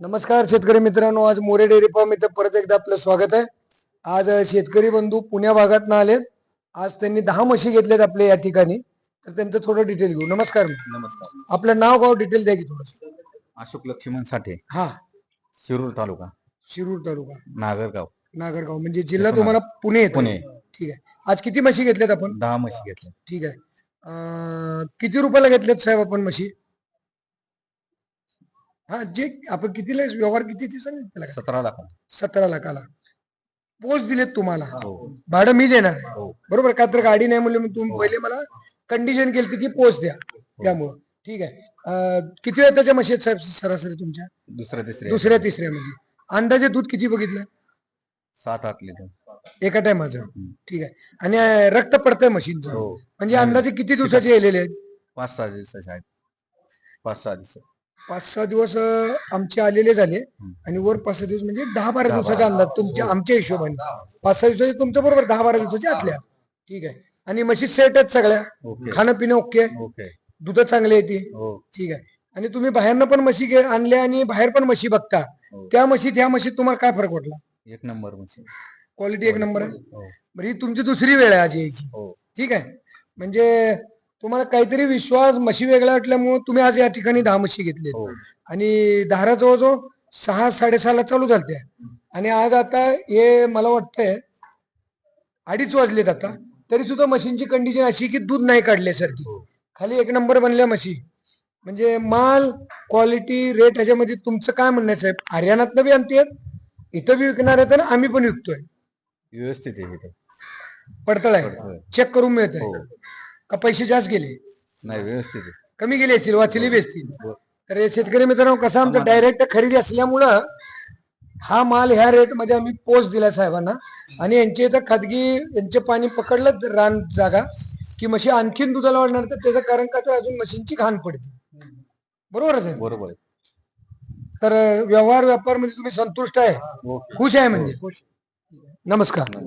नमस्कार शेतकरी मित्रांनो, आज मोरे डेअरी फार्म इथं परत एकदा आपलं स्वागत आहे. आज शेतकरी बंधू पुण्या भागातून आले. आज त्यांनी 10 म्हशी घेतल्यात आपल्या या ठिकाणी. तर त्यांचं थोडं डिटेल घेऊ. नमस्कार. नमस्कार. आपलं नाव गाव डिटेल द्या की थोडं. अशोक लक्ष्मण साठे, हा, शिरूर तालुका, शिरूर तालुका, नागरगाव, नागरगाव म्हणजे जिल्हा तुम्हाला पुणे येतो. पुणे. ठीक आहे. आज किती म्हशी घेतल्यात आपण? 10 म्हशी घेतल्या. ठीक आहे. किती रुपयाला घेतल्यात साहेब आपण म्हशी? हा, जे आपण कितीला व्यवहार किती ते सांगितलं का? 17 लाख. 17 लाखाला पोस्ट दिलेत तुम्हाला. हो. भाडं मी देणार आहे. हो. बरोबर का? तर गाडी नाही म्हणलं, तुम्ही पहिले मला कंडिशन केली की पोस्ट द्या. त्यामुळं ठीक आहे. किती वेळ त्याच्या म्हशी आहेत साहेब सरासरी तुमच्या? दुसऱ्या तिसऱ्या म्हणजे अंदाजे दूध किती बघितलं? 7-8 लिटर एका टायमाचं. ठीक आहे. आणि रक्त पडतंय म्हशींचं. हो. म्हणजे अंदाजे किती दिवसाचे येलेले आहेत? 5-6 दिवसाचे आहेत. 5-6 दिवस. 5-6 दिवस आमचे आलेले झाले. आणि वर 5-6 दिवस म्हणजे 10-12 दिवसाचा अंदाज तुमच्या आमच्या हिशोबाने. 5-6 दिवसाचे तुमचं बरोबर, 10-12 दिवसाच्या आतल्या. ठीक आहे. आणि म्हशी सेट आहेत सगळ्या? ओके. खाणं पिणं ओके? ओके. दूध चांगले येते? हो. ठीक आहे. आणि तुम्ही बाहेरनं पण म्हशी आणल्या आणि बाहेर पण म्हशी बघता, हो. त्या म्हशीत ह्या म्हशीत तुम्हाला काय फरक वाटला? एक नंबर म्हशी. क्वालिटी एक नंबर आहे. हो. बरं, ही तुमची दुसरी वेळ आहे आज यायची. हो. ठीक आहे. म्हणजे तुम्हाला काहीतरी विश्वास, म्हशी वेगळ्या वाटल्यामुळे तुम्ही आज या ठिकाणी 10 म्हशी घेतली. हो. आणि धारा जवळजवळ 6-6:30 चालू झालत्या. आणि आज आता हे मला वाटतंय 2:30 वाजलेत आता, तरी सुद्धा मशीनची कंडिशन अशी की दूध नाही काढल्यासारखी. खाली एक नंबर बनल्या म्हशी. म्हणजे माल, क्वालिटी, रेट ह्याच्यामध्ये तुमचं काय म्हणणं आहे साहेब? हरियाणातनं बी आणते, इथं बी विकणार आहेत आणि आम्ही पण विकतोय. व्यवस्थित आहे इथे. पडतळ आहे, चेक करून मिळत आहे का? पैसे जास्त गेले? नाही, व्यवस्थित आहे. कमी गेले असतील, वाचले बी असतील. तर हे शेतकरी मित्रांनो, कसं आमचं डायरेक्ट खरेदी असल्यामुळं हा माल ह्या रेट मध्ये आम्ही पोस्ट दिला साहेबांना. आणि यांच्या इथं खाजगी यांचे पाणी पकडलं रान जागा की म्हशी आणखीन दुधाला वाढणार. तर त्याचं कारण का, तर अजून मशीनची घाण पडते. बरोबरच आहे. बरोबर आहे. तर व्यापार मध्ये तुम्ही संतुष्ट आहे? खुश आहे म्हणजे? नमस्कार.